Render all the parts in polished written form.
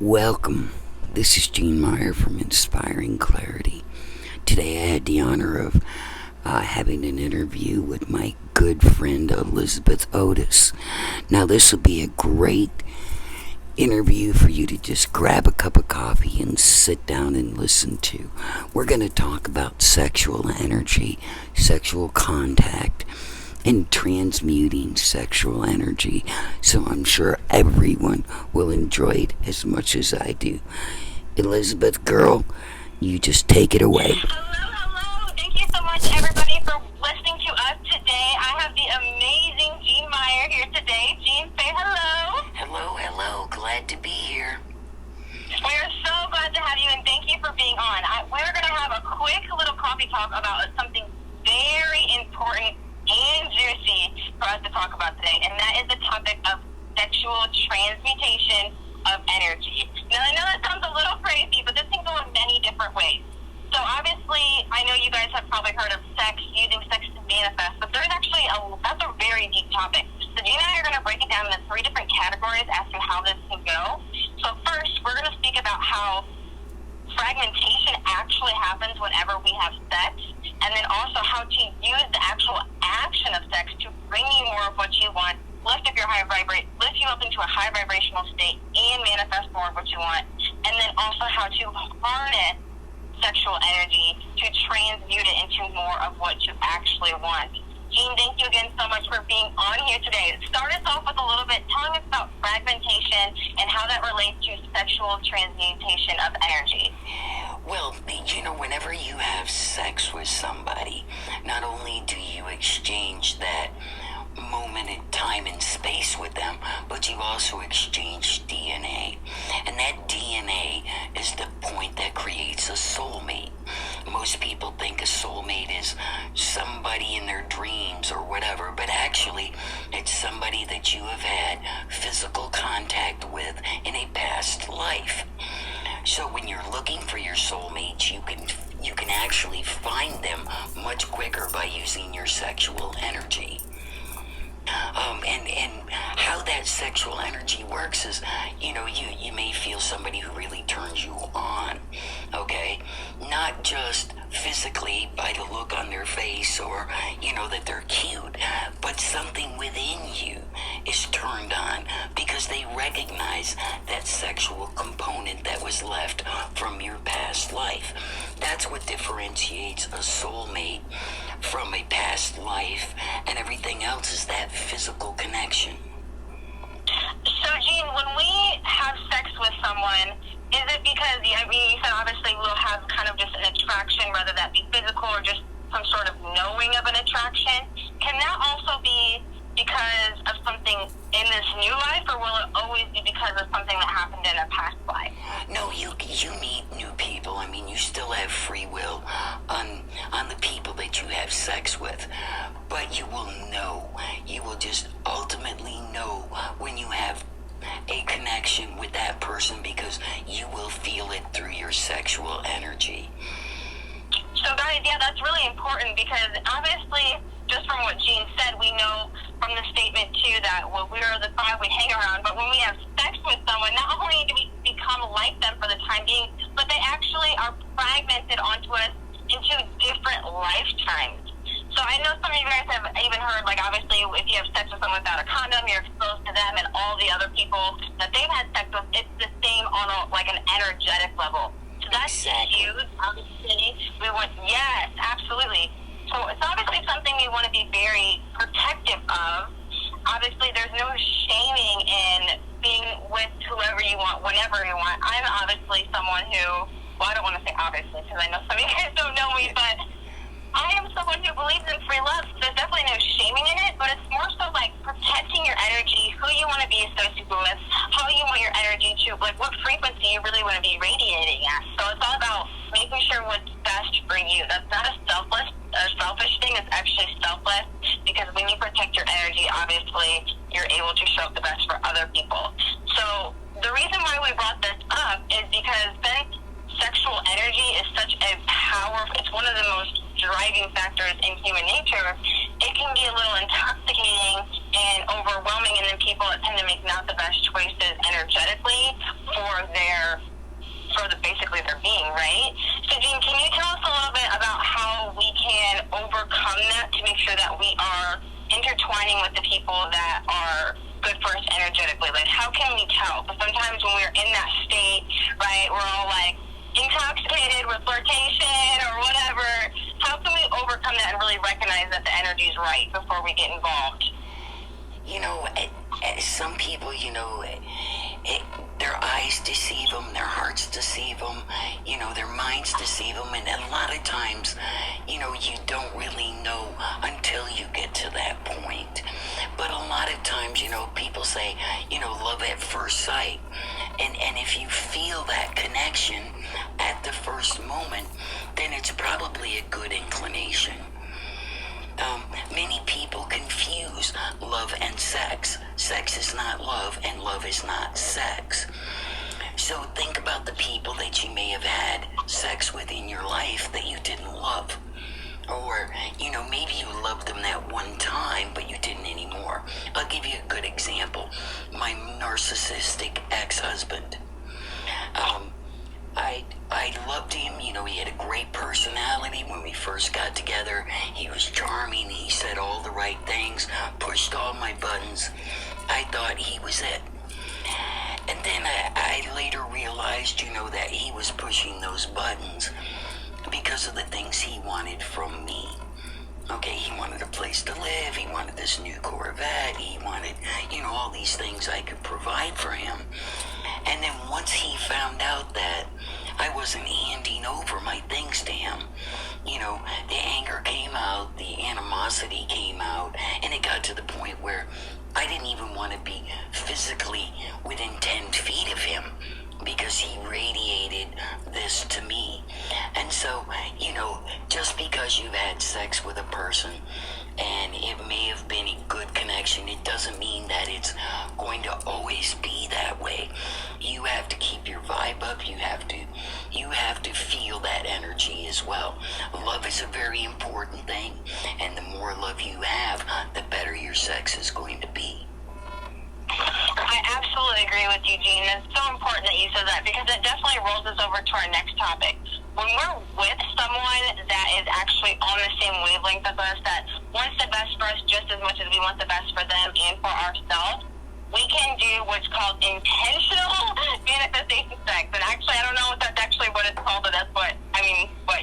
Welcome. This is Gene Meyer from Inspiring Clarity. Today I had the honor of having an interview with my good friend Elizabeth Otis. Now, this will be a great interview for you to just grab a cup of coffee and sit down and listen to. We're going to talk about sexual energy, sexual contact, and transmuting sexual energy. So I'm sure everyone will enjoy it as much as I do. Elizabeth, girl, you just take it away. Hello. Thank you so much, everybody, for listening to us today. I have the amazing Gene Meyer here today. Gene, say hello. Hello. Glad to be here. We're so glad to have you, and thank you for being on. We're going to have a quick little coffee talk about something very important and juicy for us to talk about today, and that is the topic of sexual transmutation of energy. Now, I know that sounds a little crazy, but this can go in many different ways. So obviously, I know you guys have probably heard of sex, using sex to manifest, but there's actually that's a very deep topic. So Gina and I are going to break it down into 3 different categories as to how this can go. So first, we're going to speak about how fragmentation actually happens whenever we have sex, and then also how to use the actual action of sex to bring you more of what you want, lift you up into a high vibrational state, and manifest more of what you want, and then also how to harness sexual energy to transmute it into more of what you actually want. Jean, thank you again so much for being on here today. Start us off with a little bit telling us about fragmentation and how that relates to sexual transmutation of energy. Well, whenever you have sex with somebody, not only do you exchange that moment in time and space with them, but you also exchange DNA. And that DNA is the point that creates a soulmate. Most people think a soulmate is somebody in their dreams or whatever, but actually it's somebody that you have had physical contact with in a past life. So when you're looking for your soulmates, you can actually find them much quicker by using your sexual energy. And how that sexual energy works is, you may feel somebody who really turns you on, okay? Not just physically by the look on their face or, that they're cute, but something within you is turned on because they recognize that sexual component that was left from your past life. That's what differentiates a soulmate from a past life, and everything else is that physical connection. So, Jean, when we have sex with someone, is it because, you said obviously we'll have kind of just an attraction, whether that be physical or just some sort of knowing of an attraction? Can that also be because of something in this new life, or will it always be because of something that happened in a past life? No, you meet new people. You still have free will on the people that you have sex with, but you will know. You will just ultimately know when you have a connection with that person because you will feel it through your sexual energy. So guys, yeah, that's really important because obviously, just from what Jean said, we know from the statement too that we are the 5 we hang around, but when we have sex with someone, not only do we become like them for the time being, but they actually are fragmented onto us into different lifetimes. So I know some of you guys have even heard, like, obviously, if you have sex with someone without a condom, you're exposed to them and all the other people that they've had sex with. It's the same on an energetic level. So that's huge. Obviously, yes, absolutely. So it's obviously something we want to be very protective of. Obviously, there's no shaming in being with whoever you want, whenever you want. I'm obviously someone who, well, I don't want to say obviously because I know some of you guys don't know me, but I am someone who believes in free love. So there's definitely no shaming in it, but it's more so like protecting your energy, who you want to be associated with, how you want your energy to, like what frequency you really want to be radiating at. So it's all about making sure what's best for you. That's not a selfish thing. It's actually selfless because when you protect your energy, obviously you're able to show up the best for other people. So the reason why we brought this up is because sexual energy is such a powerful, it's one of the most driving factors in human nature. It can be a little intoxicating and overwhelming, and then people tend to make not the best choices energetically, basically their being, right? So, Jean, can you tell us a little bit about how we can overcome that to make sure that we are intertwining with the people that are good for us energetically? Like, how can we tell? Because sometimes when we're in that state, right, we're all like intoxicated with flirtation or whatever. How can we overcome that and really recognize that the energy is right before we get involved? Some people, their eyes deceive them, their hearts deceive them, their minds deceive them, and a lot of times, you don't really know until you get to that point. But a lot of times, people say, love at first sight. And if you feel that connection at the first moment, then it's probably a good inclination. Many people confuse love and sex. Sex is not love, and love is not sex. So think about the people that you may have had sex with in your life that you didn't love. Or, maybe you loved them that one time, but you didn't anymore. I'll give you a good example. My narcissistic ex-husband. I loved him. He had a great personality. When we first got together, he was charming. He said all the right things, pushed all my buttons. I thought he was it. And then I later realized, that he was pushing those buttons because of the things he wanted from me. Okay, he wanted a place to live. He wanted this new Corvette. He wanted, all these things I could provide for him. And then once he found out that I wasn't handing over my things to him, the anger came out, the animosity came out, and it got to the point where I didn't even want to be physically within 10 feet of him because he radiated this to me. And so, just because you've had sex with a person and it may have been a good connection, it doesn't mean that it's going to always be that way. You have to keep your vibe up. You have to feel that energy as well. Love is a very important thing, and the more love you have, the better your sex is going to be. I absolutely agree with you, Jean. It's so important that you said that because it definitely rolls us over to our next topic. When we're with someone that is actually on the same wavelength as us, that wants the best for us just as much as we want the best for them and for ourselves, we can do what's called intentional manifestation sex. And actually, I don't know if that's actually what it's called, but that's what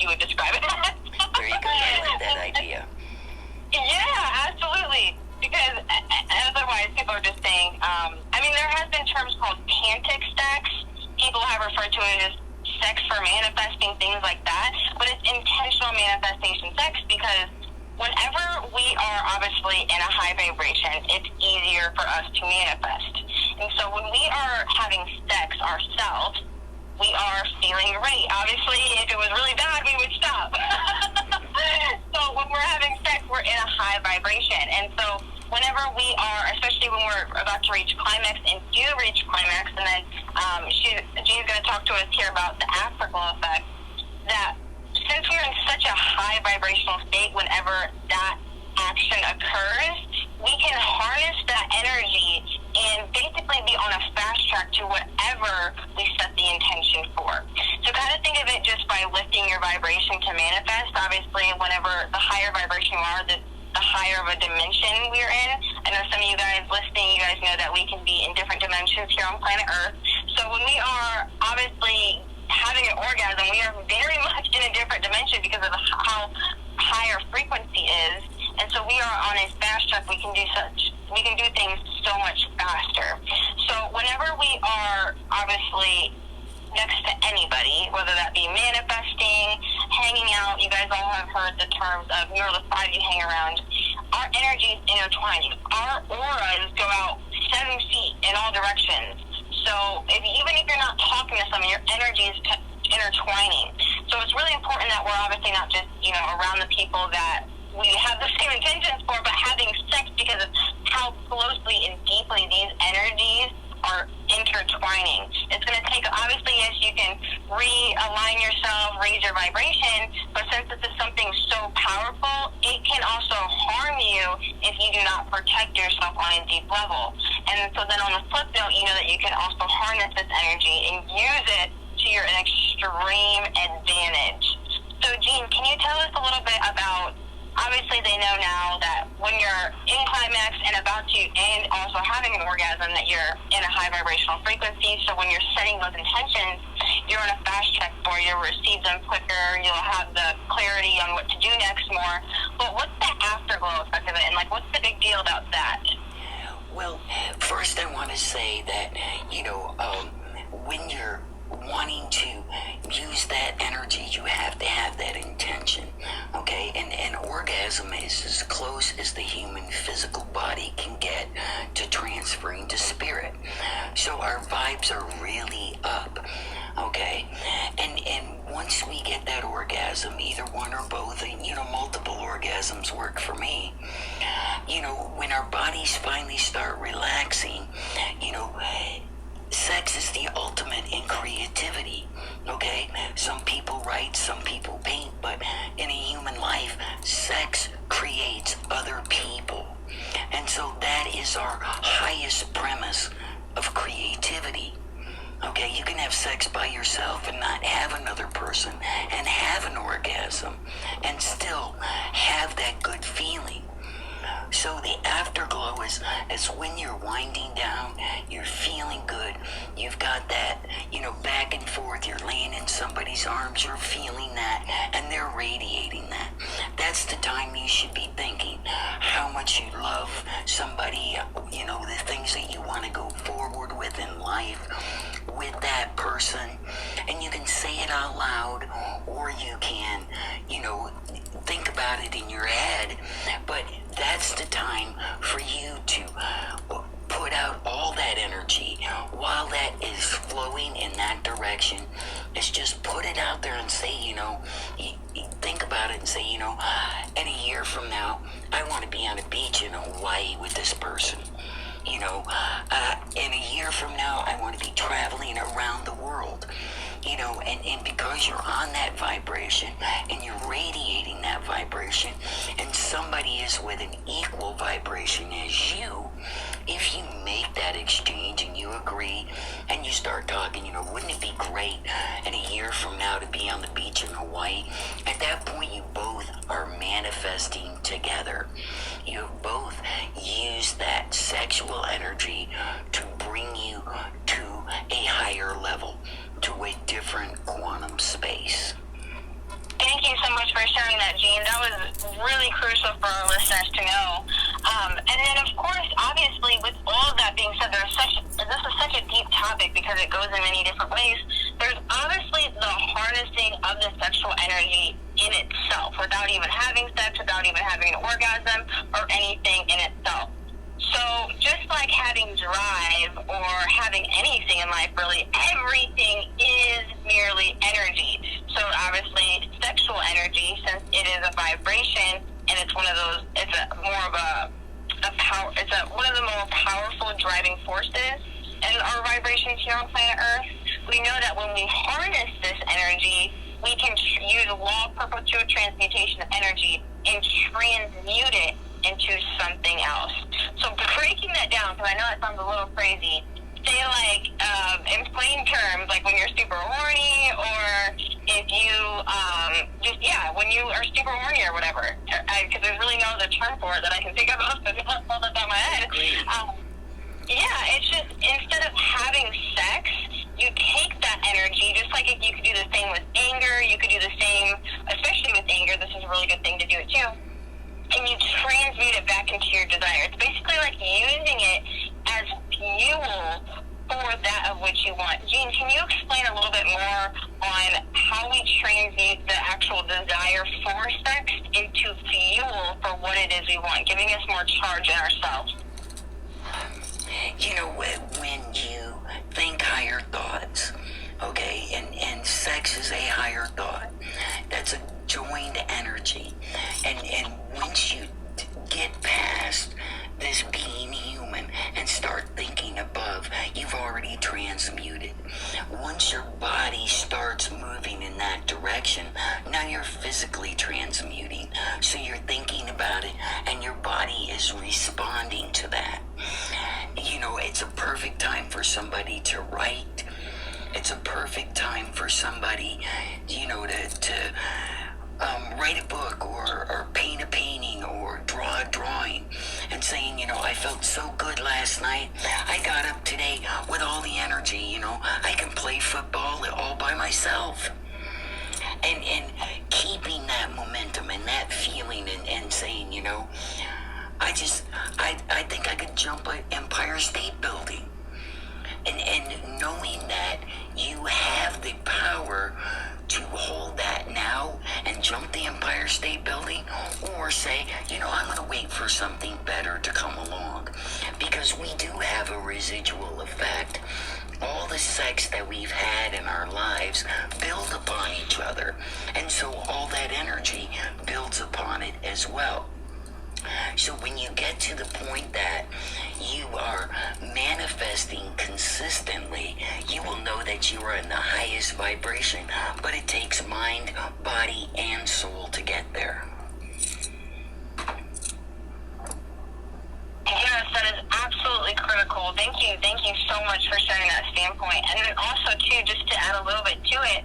you would describe it as. Very good. I like that idea. Yeah, absolutely. Because otherwise, people are just saying, there has been terms called tantric sex. People have referred to it as sex for manifesting, things like that. But it's intentional manifestation sex because whenever we are obviously in a high vibration, it's easier for us to manifest. And so when we are having sex ourselves, we are feeling great. Obviously, if it was really bad, we would stop. So when we're having sex, we're in a high vibration. And so whenever we are, especially when we're about to reach climax and do reach climax, and then Jean's going to talk to us here about the afterglow effect, that since we're in such a high vibrational state whenever that action occurs, we can harness that energy and basically be on a fast track to whatever we set the intention for. So kind of think of it just by lifting your vibration to manifest. Obviously, whenever the higher vibration you are, the higher of a dimension we're in. I know some of you guys listening, you guys know that we can be in different dimensions here on planet Earth. So when we are obviously having an orgasm, we are very much in a different dimension because of how high our frequency is. And so we are on a fast track. We can do things so much faster. So whenever we are obviously next to anybody, whether that be manifesting, hanging out, you guys all have heard the terms of you're the five you hang around. Our energy is intertwining. Our auras go out 7 feet in all directions. So even if you're not talking to someone, your energy is intertwining. So it's really important that we're obviously not just, around the people that we have the same intentions for, but having sex because of how closely and deeply these energies are intertwining. It's going to take, obviously, yes, you can realign yourself, raise your vibration. But since this is something so powerful, it can also harm you if you do not protect yourself on a deep level. And so then on the flip note, you know that you can also harness this energy and use it to your extreme advantage. So Jean, can you tell us a little bit about, obviously they know now that when you're in climax and about to, and also having an orgasm, that you're in a high vibrational frequency. So when you're setting those intentions, you're on a fast track for, you'll receive them quicker, you'll have the clarity on what to do next more. But what's the afterglow effect of it, and like what's the big deal about that? Well, first I want to say that, when you're wanting to use that energy, you have to have that intention, okay? And an orgasm is as close as the human physical body can get to transferring to spirit. So our vibes are really up, okay? And once we get that orgasm, either one or both, and multiple orgasms work for me. When our bodies finally start relaxing, sex is the ultimate in creativity, okay? Some people write, some people paint, but in a human life, sex creates other people. And so that is our highest premise of creativity. Okay, you can have sex by yourself and not have another person and have an orgasm and still have that good feeling. So the afterglow is when you're winding down, you're feeling good, you've got that, back and forth, you're laying in somebody's arms, you're feeling that, and they're radiating that. That's the time you should be thinking how much you love somebody, the things that you want to go forward with in life with that person. And you can say it out loud, or you can, think about it in your head, but that's the time for you to put out all that energy while that is flowing in that direction. Is just put it out there and say, think about it and say, in a year from now, I want to be on a beach in Hawaii with this person. In a year from now, I want to be traveling around the world. And because you're on that vibration and you're radiating that vibration, and somebody is with an equal vibration as you, if you make that exchange and you agree and you start talking, wouldn't it be great in a year from now to be on the beach in Hawaii? At that point, you both are manifesting together. You both use that sexual energy to bring you to a higher level, to a different quantum space. Thank you so much for sharing that, Jean. That was really crucial for our listeners to know. And then, of course, obviously, with all of that being said, this is such a deep topic because it goes in many different ways. There's obviously the harnessing of the sexual energy in itself, without even having sex, without even having an orgasm, or anything in itself. So just like having drive or having anything in life, really, everything is merely energy. So obviously sexual energy, since it is a vibration and it's one of those, it's one of the more powerful driving forces in our vibrations here on planet Earth. We know that when we harness this energy, we can use law of perpetual transmutation of energy and transmute it into something else. So breaking that down, because I know that sounds a little crazy, say like in plain terms, like when you're super horny, or if you when you are super horny or whatever, because there's really no other term for it that I can think of off the top of my head. It's just, instead of having sex, you take that energy, just like you could do the same with anger, you could do the same, especially with anger, this is a really good thing to do it too, and you transmute it back into your desire. It's basically like using it as fuel for that of which you want. Jean, can you explain a little bit more on how we transmute the actual desire for sex into fuel for what it is we want, giving us more charge in ourselves? When you think higher thoughts, okay, and sex is a higher thought, that's a joined energy, and once you get past this being human and start thinking above, you've already transmuted. Once your body starts in that direction, now you're physically transmuting. So you're thinking about it and your body is responding to that. It's a perfect time for somebody to write. It's a perfect time for somebody, to write a book or paint a painting or draw a drawing and saying, I felt so good last night. I got up today with all the energy, I can play football all by myself. And keeping that momentum and that feeling and saying, I think I could jump an Empire State Building. And knowing that you have the power to hold that now and jump the Empire State Building, or say, I'm going to wait for something better to come along. Because we do have a residual effect. All the sex that we've had in our lives build upon each other. And so all that energy builds upon it as well. So when you get to the point that you are manifesting consistently, you will know that you are in the highest vibration, but it takes mind, body, and soul to get there. Yes, that is absolutely critical. Thank you so much for sharing that standpoint. And then also too, just to add a little bit to it,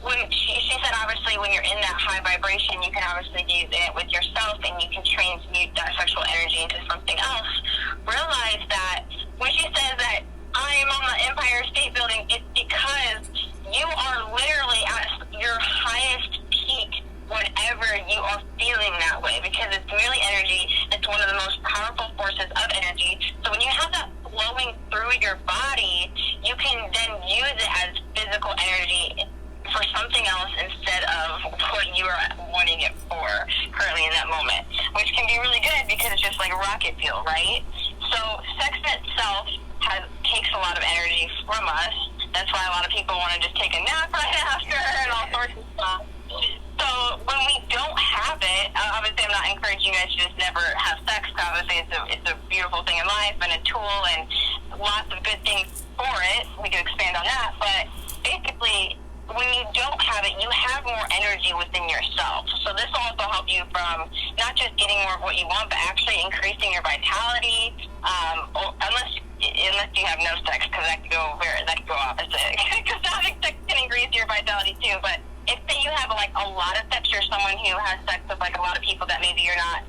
when she said obviously when you're in that high vibration, you can obviously do it with yourself and you can transmute that sexual energy into something else. Realize that when she says that I am on the Empire State Building, it's because you are literally at your highest peak whenever you are feeling that way, because it's merely energy. It's one of the most powerful forces of energy. So when you have that flowing through your body, you can then use it as physical energy for something else instead of what you are wanting it for currently in that moment, which can be really good because it's just like a rocket fuel, right? So sex in itself takes a lot of energy from us. That's why a lot of people want to just take a nap right after and all sorts of stuff. So when we don't have it, obviously I'm not encouraging you guys to just never have sex. Obviously it's a beautiful thing in life and a tool and lots of good things for it. We could expand on that, but basically when you don't have it, you have more energy within yourself. So this will also help you from not just getting more of what you want, but actually increasing your vitality. Unless you have no sex, because that could go opposite. Because having sex can increase your vitality too. But if say you have like a lot of sex, you're someone who has sex with like a lot of people that maybe you're not,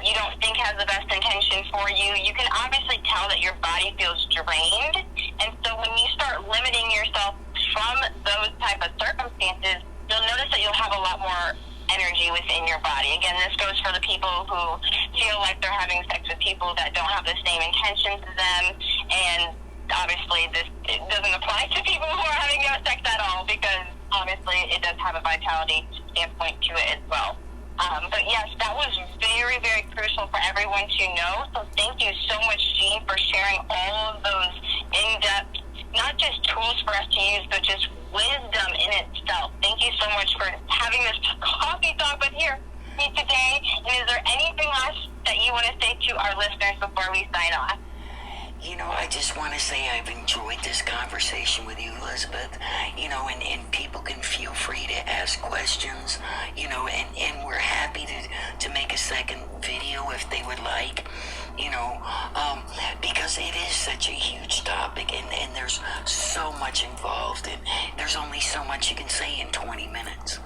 you don't think has the best intention for you, you can obviously tell that your body feels drained. And so when you start limiting yourself from those type of circumstances, you'll notice that you'll have a lot more energy within your body. Again, this goes for the people who feel like they're having sex with people that don't have the same intentions as them, and obviously it doesn't apply to people who are having no sex at all, because obviously it does have a vitality standpoint to it as well. But yes, that was very, very crucial for everyone to know. So thank you so much, Jean, for sharing all of those in-depth, not just tools for us to use, but just wisdom in itself. Thank you so much for having this coffee talk with me today. And is there anything else that you want to say to our listeners before we sign off? I just want to say I've enjoyed this conversation with you, Elizabeth, and people can feel free to ask questions, and we're happy to make a second video if they would like, because it is such a huge topic, and there's so much involved, and there's only so much you can say in 20 minutes.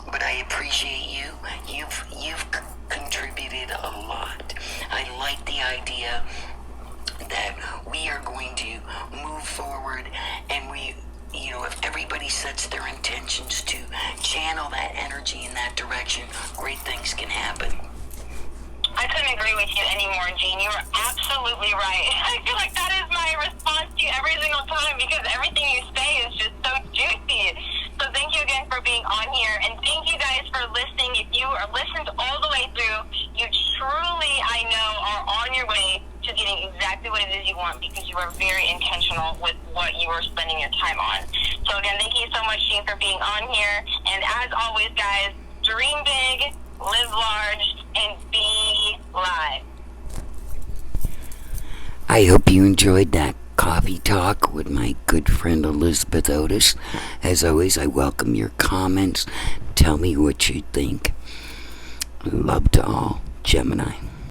But I appreciate you. You've contributed a lot. I like the idea that we are going to move forward, and if everybody sets their intentions to channel that energy in that direction, great things can happen. I couldn't agree with you anymore, Jean. You are absolutely right. I feel like that is my response to you every single time, because everything you say is just so juicy. So thank you again for being on here, and thank you guys for listening. If you are listened all the way through, you truly, I know, are on your way to getting exactly what it is you want, because you are very intentional with what you are spending your time on. So again, thank you so much, Jean, for being on here. And as always, guys, dream big, live large, and be live. I hope you enjoyed that Coffee Talk with my good friend Elizabeth Otis. As always, I welcome your comments. Tell me what you think. Love to all. Gemini.